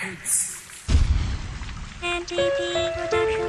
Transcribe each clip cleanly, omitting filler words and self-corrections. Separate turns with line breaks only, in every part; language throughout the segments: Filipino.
NTP Production.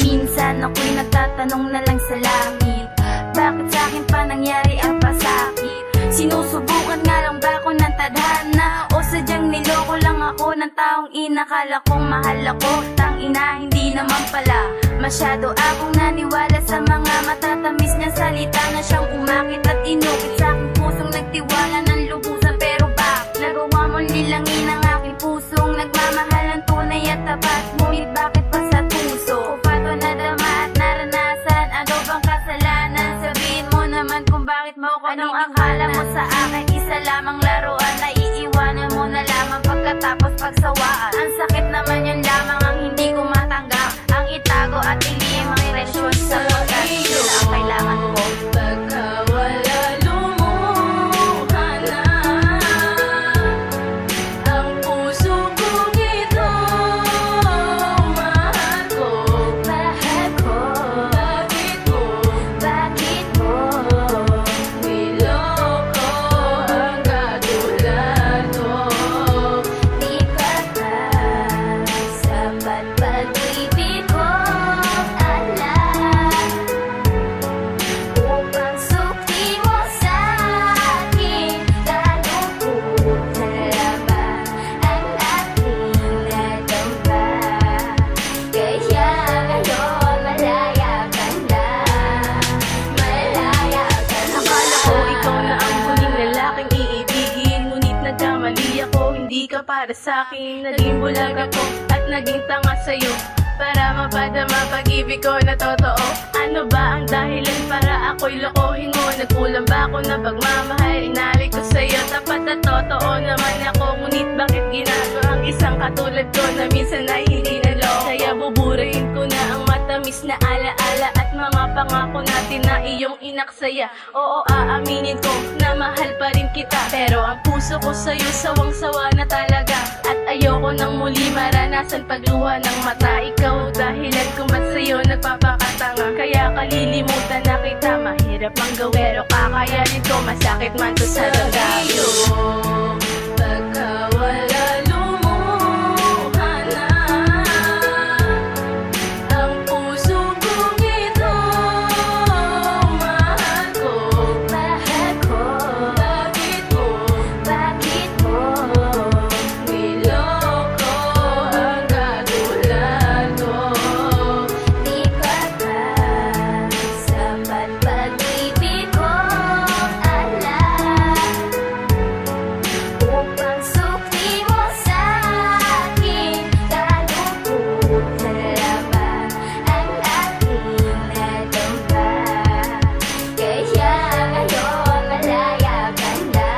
Minsan ako'y nagtatanong na lang sa langit, bakit sa'kin pa nangyari ang pasakit? Sinusubukan nga lang ba ako ng tadhana, o sadyang niloko lang ako ng taong inakala kong mahal ako? Tangina, hindi naman pala. Masyado akong naniwala sa mga matatamis niyang salita na siyang umakit at inukit sa aking pusong nagtiwala ng lubusan. Pero bakit nagawa mong lilangin ang aking pusong nagmamahal ang tunay at tapat? Ngunit bakit pa sa puso nadama at naranasan? Ano bang kasalanan? Sabihin mo naman kung bakit mo ko anong akala mo sa akin? Isa lamang laruan na iiwanan mo na lamang pagkatapos pagsawaan. Ang sakit naman yun lamang ang hindi ko matanggap, ang itago at ilim ang iresyon sa pagkat sila ang kailangan ko. Pagkawala lumuha na ang puso kong ito. Hindi ka para sa'kin, naging bulag ako at naging tanga sa'yo para mapadama pag-ibig ko na totoo. Ano ba ang dahilan para ako'y lokohin mo? Nagkulang ba ako na pagmamahal? Inalik ko sa'yo, tapat at totoo naman ako. Ngunit bakit ginagawa ang isang katulad ko na minsan ay hindi naloko? Kaya buburahin ko na ang matamis na alaala at mga pangako natin na iyong inaksaya. Oo, aaminin ko na mahal pa rin kita, pero ang puso ko sa'yo sawang-sawa na talaga. At ayoko nang muli maranasan pagluha ng mata. Ikaw dahilan kung ba't sa'yo nagpapakatanga. Kaya kalilimutan na kita, mahirap mang gawin, pero kakayanin ko, masakit man to sa damdamin. Pagkawala lumuha na ang puso kong ito. Mahal ko, bakit mo niloko ang katulad ko? Di ka ba sapat pag-ibig ko? Alam upang sukli mo sa'kin, kalungkot na laban ang aking nadamba. Kaya ngayon malaya ka na,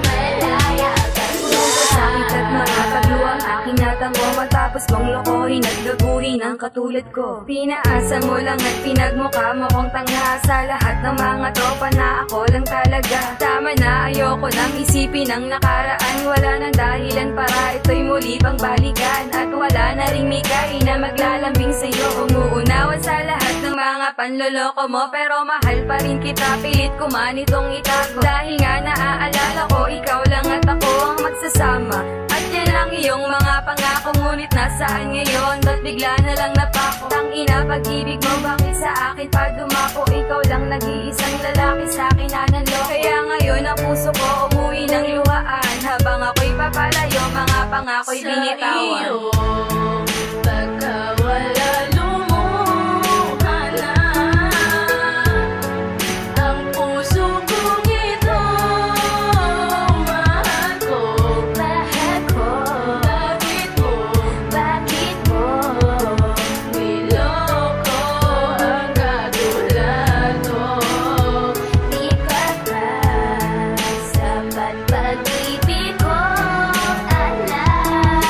malaya ka na.
Sakit at mga pagluwang aking natamo, matapos mong lokohin at gaguhin ang katulad ko. Pinaasa mo lang at pinagmukha mo kong tanga sa lahat ng mga tropa na ako lang talaga. Tama na, ayoko nang isipin ang nakaraan. Wala nang dahilan para ito'y muli pang balikan. At wala na ring mikay na maglalambing sa'yo. Umuunawa sa lahat ng mga panloloko mo, pero mahal pa rin kita, pilit ko man itong itago. Dahil nga naaalala ko, ikaw lang at ako ang magsasama. At yan ang iyong mga pangako, ngunit nasaan ngayon? Ba't bigla na lang napako? Tangina, pag-ibig mo, bakit sa akin pa dumako? Ikaw lang nag-iisang lalaki sa akin na nanloko. Kaya ngayon ang puso ko umuwi ng luhaan, habang ako'y papalayo, mga pangako'y binitawan.
Pagkawala lumuha na ang puso kong ito. Mahal ko, bakit mo niloko ang katulad ko? Di ka ba sapat pag-ibig ko? Alam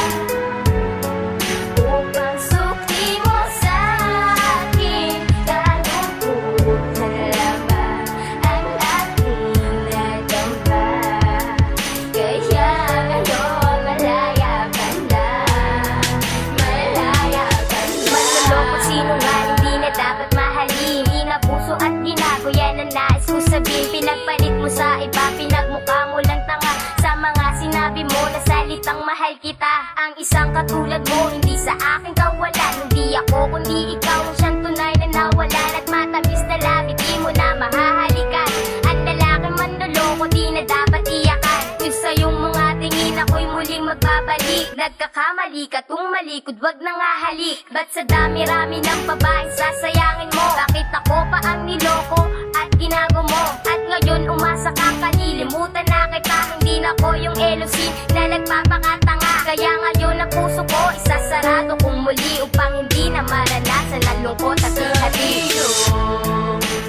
Sinungaling di na dapat mahalin. Di na puso at ginago, yan ang nais ko sabihin. Pinagpalit mo sa iba, pinagmukha mo lang tanga sa mga sinabi mo na salitang mahal kita. Ang isang katulad mo, hindi sa akin kawalan. Hindi ako kundi ikaw ang siyang tunay na nawalan. At matamis na labi, di mo na mahahalikan. Ang lalaki man naloko, di na dapat iyakan. Yung sa'yong mga tingin ako'y muling magbabalik. Nagkakamali ka tung malikod, wag nang ahalik. Ba't sa dami-rami ng babae sasayangin mo? Bakit ako pa ang niloko at ginago mo? At ngayon umasa ka, kalilimutan na kita. Hindi na ko yung elusin na nagpapakatanga. Kaya ngayon ang puso ko isasarado kung muli, upang hindi na maranasan ang lungkot at hati.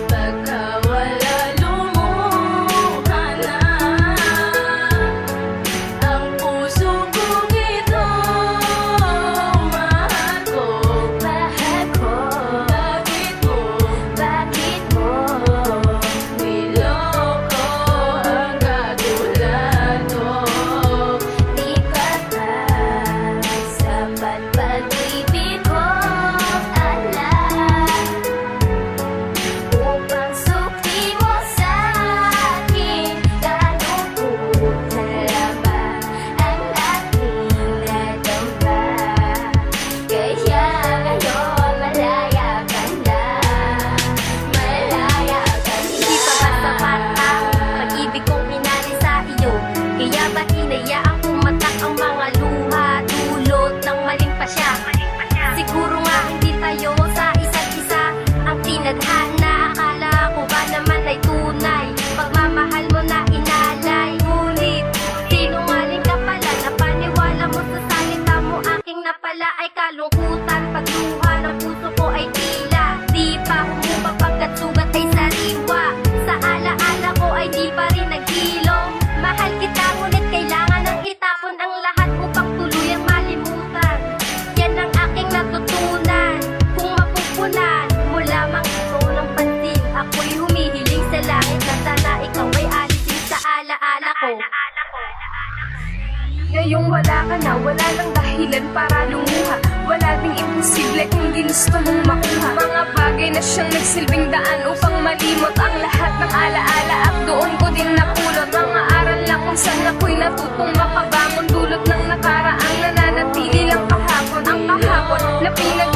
Pagkawala lumuha na ang puso kong ito, mahal ko. Bakit mo niloko ang katulad ko? Di ka ba sapat pag-ibig ko, alam, upang sukli mo sa akin? Kalungkot na ba ang aking nadamba? Kaya ngayon malaya ka na, malaya ka na. Hindi pa ba sapat ang pag-ibig kong minali sa iyo? Kaya ba hinayaang pumatak ang mga luha dulot ng maling pasya? Siguro nga hindi tayo sa isa't isa ang tinadhana. Akala ko ba naman ay tunay, pagmamahal mo na inalay. Ngunit sinungaling ka pala, napaniwala mo sa salita mo. Aking napala ay kalungkutan, pagluha ng puso ko ay tila di pa humubag, pagkat sugat ay sariwa. Sa alaala ko ay di pa rin naghilom. Mahal kita ngunit kailangan nang itapon ang lahat upang tuluyang malimutan. Yan ang aking natutunan. Kung mapupunan mo lamang ito ng pansin, ako'y humihiling sa langit na sana ikaw ay alisin sa alaala ko.
Ngayong wala ka na, wala nang dahilan para lumuha. Wala ding imposible kung ginusto mong makuha. Mga bagay na siyang nagsilbing daan upang malimot ang lahat ng alaala. At doon ko din napulot mga aral lang kung saan ako'y natutong makabangon. Dulot ng nakaraang nananatili lang kahapon. Ang kahapon na pinag